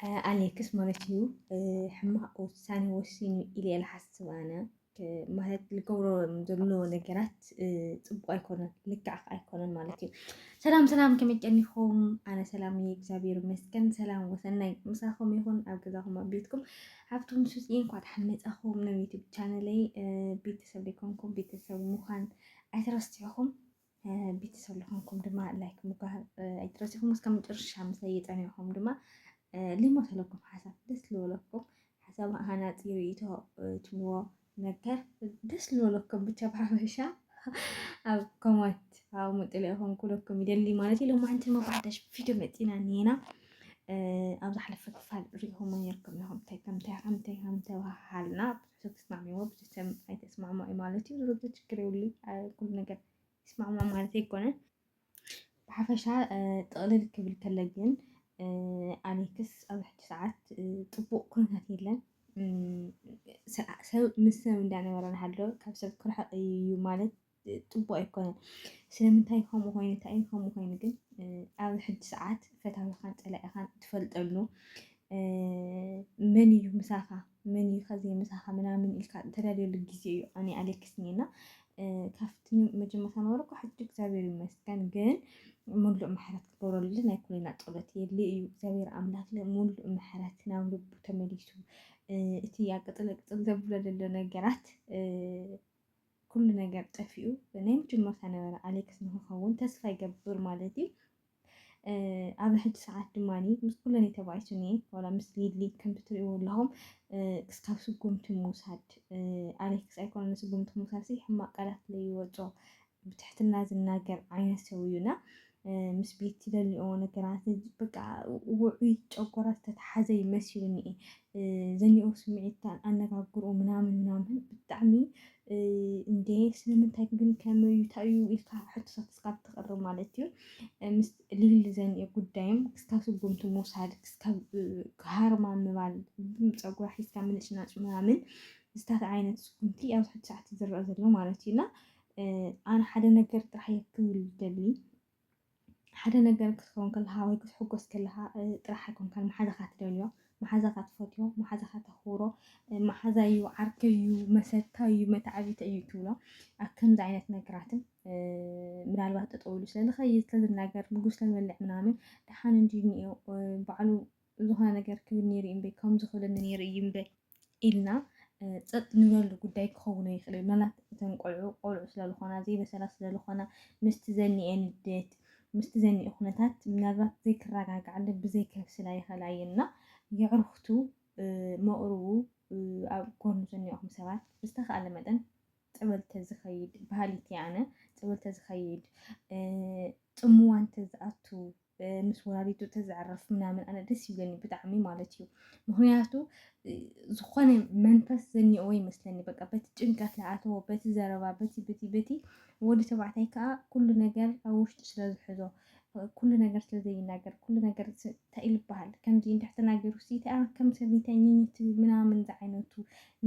أليكس مالتيو حما وساني وسيني إلي الحس وأنا ማለት ልገብሮ ዘሎ ነገራት ፅቡቅ ኣይኮነን ልክዕ ኣይኮነን ማለት እዩ ሰላም ሰላም ከመይ ጨኒኹም ኣነ ሰላም እየ እግዚኣብሔር ይመስገን ሰላም ወሰናይ ምሳኹም ይኹን ኣብ ገዛኹም ኣብ ቤትኩም ሃብቱ ምስስ እንኳን ድሓን መፃኹም ናብ ዩቲብ ቻነለይ ቤተሰብ ዘይኮንኩም ቤተሰብ ምዃን ኣይትረስዕኹም ቤተሰብ ዝኾንኩም ድማ ላይክ ምግባር ኣይትረስዕኹም እስካብ መጨረሻ ምስለይ የፀኒዕኹም ድማ لما لكم حسب دس لكم حسب أنا تيريتو تبوا نكر دس لكم بتشبه بشا أو كمات أو متلاهم كلكم يدلي مالتي لو ما أنت ما بعدش فيديو متينا نينا أو زحلف فال ريهم من يركم لهم تكم وحالنا بس تسمع مي وبتسمع أي تسمع ما مالتي ورد تشكروا لي كل نجر تسمع ما مالتي كونه بحفشة تقلل كبل تلاجين أليكس أو حتى ساعات طبق كلنا هيلا مسنا من دعنا ورانا هذا كابسات كل حق يومالت طبق يكون سلام تاي هم وهين تاي هم وهين جن أو حتى ساعات فتح خانت على خان تفلت له مني مسافة مني خزي مسافة من الكا ترى الجزيء أنا أليكس نينا كافتني مجمع ثانورك وحتى كتابي المسكن جن ملء محرات كبر لنا كلنا طلت يلي زوير أملاك لملء محرات ناولب تمليسو تيا قتلك تنزبل لنا جرات كلنا جرت تفيو بنام جمع ثانورة عليك اسمه خون تسفى يقبر مالتي أنا حد ساعات دماني مش كلنا تبعيسوني ولا مسليد لي كمبيوتر يقول لهم كسكابسو قمت موساد أليكس أيكون نسو قمت موساد سي حما قالت لي وجو بتحت الناس الناقر عين سوينا مس بيتي لليو نقرات بقى وعي ጨጓራ ተተሓዘ ይመስልኒ ዘኒኦ ስምዒታን ኣነጋግርኡ ምናምን ብጣዕሚ እንዴ ስለምንታይ ግን ከመዩ ታዩ ኢልካ ሕቶታት እስካብ ትቐርብ ማለት እዩ ምስ ልል ዘኒኦ ጉዳይም ክስካብ ስጉምቲ ምውሳድ ክስካብ ሃርማ ምባል ፀጉራ ሒዝካ ምንጭናጭ ምናምን ዝታት ዓይነት ስጉምቲ ኣብ ሕቶ ሰዓት ዝረአ ዘሎ ማለት እዩና ኣነ ሓደ ነገር ጥራሕ ክብል ደሊ ሓደ ነገር ክኸውን ከለካ ወይ ክትሕጎስ ከለካ ጥራሕ ኣይኮንካን ማሓዛኻ ትደልዮ ማሓዛኻ ትፈትዮ ማሓዛኻ ተኽብሮ ማሓዛዩ ዓርከዩ መሰታዩ መታዓቢተ እዩ ትብሎ ኣብ ከምዚ ዓይነት ነገራትን ምናልባት ጠጠው ኢሉ ስለዝኸይድ ስለዝናገር ምግቢ ስለዝበልዕ ምናምን ድሓን እንዲ እኒኦ ባዕሉ ዝኾነ ነገር ክብል ነይሩ እምበይ ከምዚ ክብለኒ ነይሩ እዩ እምበይ ኢልና ፀጥ ንበሉ ጉዳይ ክኸውን ይኽእል እዩ ምናልባት እተን ቆልዑ ስለዝኾና ዘይበሰላ ስለዝኾና ምስቲ ዘኒአን ንዴት ምስቲ ዘኒኦ ኩነታት ምናልባት ዘይክረጋግዓለ ብዘይከብስላ ይኽእላ እየንና የዕርኽቱ መቕርቡ ኣብ ጎኑ ዘኒኦኹም ሰባት ብዝተኸኣለ መጠን ፀበል ተዝኸይድ ባህሊት እየ ኣነ ፀበል ተዝኸይድ ጥሙዋ እንተዝኣቱ ምስ ወላዲቱ ተዝዕረፍ ምናምን ኣነ ደስ ይብለኒ ብጣዕሚ ማለት እዩ ምክንያቱ ዝኾነ መንፈስ ዘኒኦ ይመስለኒ በቃ በቲ ጭንቀት ዝኣተዎ በቲ ዘረባ በቲ ወዲ ተባዕታይ ከዓ ኩሉ ነገር ኣብ ውሽጡ ስለዝሕዞ ኩሉ ነገር ስለዘይናገር ኩሉ ነገር እንታይ ይልበሃል ከምዚ እንድሕር ተናገሩ ሲ ከም ሰበይተኝነት ምናምን ዝዓይነቱ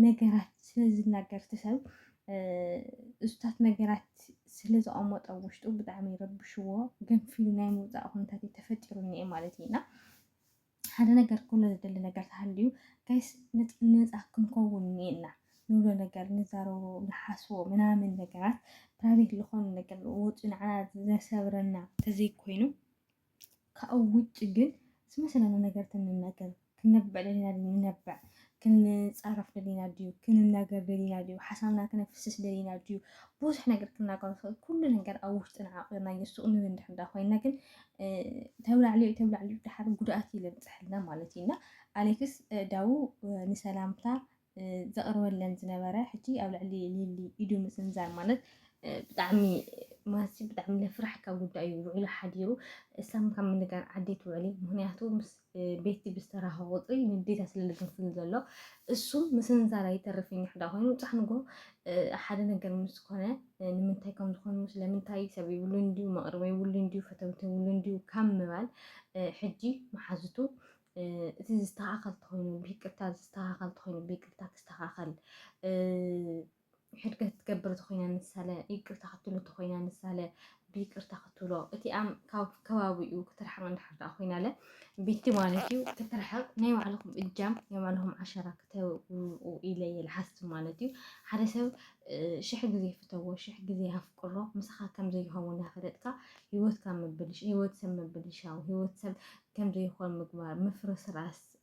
ነገራት ስለዝናገር ትሰብ እሱታት ነገራት ስለዝቐመጠ ውሽጡ ብጣዕሚ ይረብሽዎ ገንፊሉ ናይ ምውፃእ ኩነታት ተፈጢሩ እኒአ ማለት እዩና ሓደ ነገር ኩሉ ዘደሊ ነገር ተሃልዩ ጋይስ ነፃ ክንከውን እኒአና ንብሎ ነገር ንዛረቦ ንሓስቦ ምናምን ነገራት ፕራይቬት ዝኾኑ ነገር ውጭ ንዓና ዘሰብረና ተዘይኮይኑ ካብኡ ውጭ ግን ዝመሰለና ነገር እንናገር ክነብዕ ደሊና ንነብዕ ክንፃረፍ ደሊና ድዩ ክንናገር ደሊና ድዩ ሓሳብና ክነፍስስ ደሊና ድዩ ብዙሕ ነገር ክናገር ንኽእል ኩሉ ነገር ኣብ ውሽጥና ዓቂርና የሱቕ ንብል እንድሕር ኮይና ግን ተብላዕሊኡ ድሓር ጉድኣት ይለብፅሐልና ማለት እዩና ኣሌክስ ዳው ንሰላምታ ዘቕርበለን ዝነበረ ሕጂ ኣብ ልዕሊ ልሊ ኢዱ ምስንዛር ማለት ብጣዕሚ ማሲ ብጣዕሚ ለፍራሕ ካብ ጉዳይ እዩ ውዒሉ ሓዲሩ እሳም ካብ ምንጋር ዓዴት ውዕሊ ምክንያቱ ምስ ቤቲ ብዝተራኸቦ ንዴታ ስለዝግንፍል ዘሎ እሱ ምስንዛር ኣይተርፍኝ ሕዳ ኮይኑ ፃሕንጎ ሓደ ነገር ምስ ኮነ ንምንታይ ከም ዝኾኑ ስለምንታይ ሰብ ይብሉ እንዲሁ መቕረበ ይብሉ እንዲሁ ፈተውተ ይብሉ እንዲሁ ካብ ምባል ሕጂ መሓዝቱ እቲ ዝተኻኸል ተኾይኑ ብይቅርታ ዝተኻኸል ተኾይኑ ብይቅርታ ክስተኻኸል حركة تكبر تخوينا نسالة يقر تختلو تخوينا نسالة بيقر تختلو اتي ام كوابي وكترحق من حرد أخوينا له بيتي مالتي كترحق نايم عليكم إجام يوم عليهم 10 كتو وإلي الحس مالتي حرسو شح جزي فتوه شح جزي هفكره مسخا كم زي هو نافرتك هيوت كم مبلش هيوت سم مبلشاو هيوت سم كم زي هو المقبار مفرس راس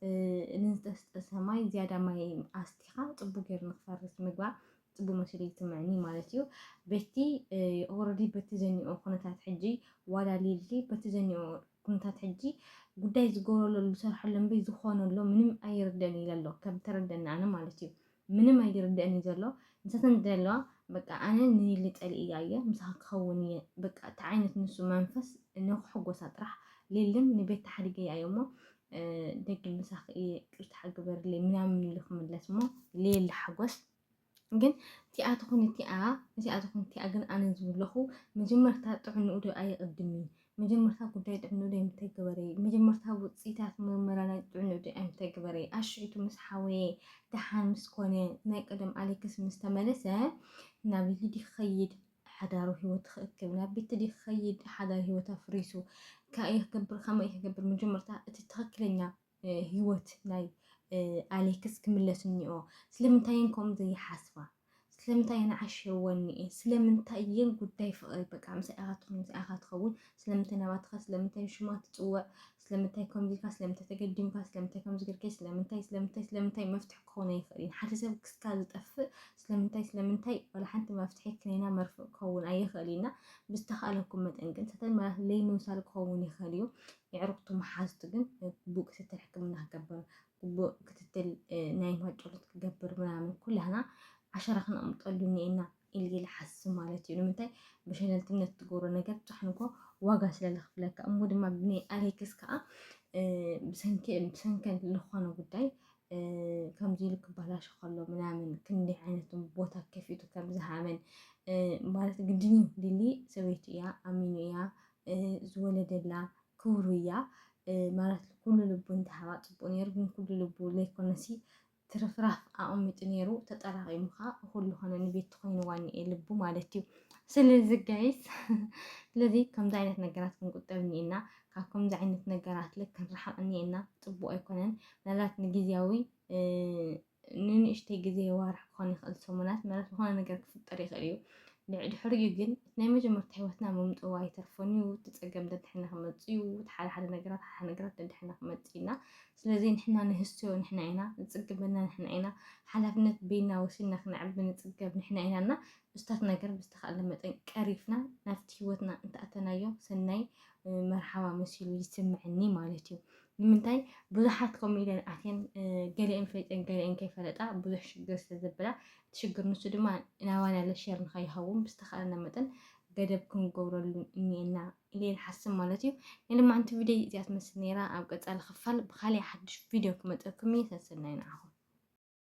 نزدست سماي زيادة ماي أستيخا طبو غير نخفرس مقبار ጽቡቅ መሲሉ ይስምዐኒ ማለት እዩ ቤቲ ኦልሬዲ በቲ ዘኒኦ ኩነታት ሕጂ ዋላ ሊሊ በቲ ዘኒኦ ኩነታት ሕጂ ጉዳይ ዝገበረሉ ዝሰርሐሉ እምበይ ዝኾነሎ ምንም ኣይርደአን ኢለ ኣሎ ከም ተረደአኒ ኣነ ማለት እዩ ምንም ኣይርደአን እዩ ዘሎ ንሳተን ዘለዋ በቃ ኣነ ንሊሊ ፀሊእ እየ ምሳኻ ክኸውን እየ በቃ እቲ ዓይነት ንሱ መንፈስ ንክሕጎሳ ጥራሕ ሊልን ንቤት ተሓዲገ እያ እሞ ደጊ ምሳኺ እየ ቅርታ ግበርለይ ምናምን ኢሉ ክምለስ እሞ ሊሊ ሓጎስ ግን እቲኣ ትኹን እቲኣ ግን ኣነ ዝብለኹ መጀመርታ ጥዕንኡ ዶ ኣይቅድምን መጀመርታ ጉዳይ ጥዕንኡ ዶ እንታይ ገበረ መጀመርታ ውፅኢታት ምርመራ ናይ ጥዕንኡ ዶ እንታይ ገበረ ኣሽዒቱ ምስ ሓወየ ደሓን ምስ ኮነ ናይ ቀደም ኣሌክስ ምስ ተመለሰ ናብ ሊዲ ክኸይድ ሓዳሩ ሂወት ክእክብ ናብ ቤት ዲ ክኸይድ ሓዳሩ ሂወት ኣፍሪሱ ከመይ ክገብር መጀመርታ እቲ ትክክለኛ ሂወት ናይ ኣሌክስ ክምለስ እኒኦ ስለምንታይን ከምኡ ዘይሓስባ ስለምንታይን ዓሽርወኒ ስለምንታይን ጉዳይ ፍቅሪ በቃ ምስኣኻ ትኸውን ስለምንታይ ናባትኻ ስለምንታይ ሽማ ትፅወዕ ስለምንታይ ከምዚካ ስለምንታይ ተገዲምካ ስለምንታይ ከምዚ ጌርከ ስለምንታይ መፍትሒ ክኸውን ኣይኽእልን ሓደ ሰብ ክስካ ዝጠፍእ ስለምንታይ ወላ ሓንቲ መፍትሒ ክነና መርፍእ ክኸውን ኣይኽእልና ብዝተኻእለኩም መጠን ግን ሰተን ማለት ለይምውሳል ክኸውን ይኽእል እዩ የዕርክቱ መሓዝቱ ግን ግቡእ ክትትል ሕክምና ክገብር ግቡእ ክትትል ናይ ማጨሎት ክገብር ምናምን ኩላህና ዓሸራ ክነቕምጠሉ እኒአና ኢሉ ይሓስብ ማለት እዩ ንምንታይ ብሸለልትነት ትገብሮ ነገር ብፃሕንኮ ዋጋ ስለዝኽፍለካ እሞ ድማ ብናይ ኣሌክስ ከዓ ብሰንከን ዝኾነ ጉዳይ ከምዚ ኢሉ ክበላሾ ከሎ ምናምን ክንደይ ዓይነት ቦታ ከፊቱ ከም ዝሃመን ማለት ግድን እዩ ሊሊ ሰበይቲ እያ ኣሚኑ እያ ዝወለደላ ክብሩ እያ ማለት ኩሉ ልቡ እንተሃባ ፅቡቅ ነይሩ ግን ኩሉ ልቡ ዘይኮነሲ ትርፍራፍ ኣቐሚጡ ነይሩ ተጠራቒሙ ከዓ ኩሉ ኾነ ንቤት ኮይኑዋ እኒአ ልቡ ማለት እዩ ስለዚ ጋይስ ስለዚ ከምዚ ዓይነት ነገራት ክንቁጠብ እኒአና ካብ ከምዚ ዓይነት ነገራት ልክ ክንረሓቕ እኒአና ፅቡቅ ኣይኮነን ምናልባት ንግዝያዊ ንንእሽተይ ግዜ ዋርሕ ክኾን ይኽእል ሰሙናት ማለት ዝኾነ ነገር ክፍጠር ይኽእል እዩ ድሕሪኡ ግን ናይ መጀመርታ ሂወትና መምፅዋ ኣይተርፎን እዩ ትፀገም ደድሕና ክመፅ እዩ ሓደ ነገራት ደድሕና ክመፅ ኢና ስለዚ ንሕና ንህስዮ ንሕና ኢና ንፅግበና ንሕና ኢና ሓላፍነት ቤና ወሲድና ክንዕቢ ንፅገብ ንሕና ኢና እና እስታት ነገር ብዝተኻእለ መጠን ቀሪፍና ናብቲ ሂወትና እንተኣተናዮ ሰናይ መርሓባ መሲሉ ይስምዐኒ ማለት እዩ ንምንታይ ብዙሓት ከምኡ ኢለን ኣትየን ገሊአን ፈሊጠን ገሊአን ከይፈለጣ ብዙሕ ሽግር ስለዘበላ እቲ ሽግር ንሱ ድማ ናባና ለሸር ንኸይኸውን ብዝተኻእለና መጠን ገደብ ክንገብረሉ እኒአና ኢለ ይሓስብ ማለት እዩ ናይ ድማ ሓንቲ ቪድዮ እዚኣ ትመስል ነይራ ኣብ ቀፃሊ ክፋል ብካልእ ሓዱሽ ቪድዮ ክመፀኩም እየ ሰናይ ንዓኹም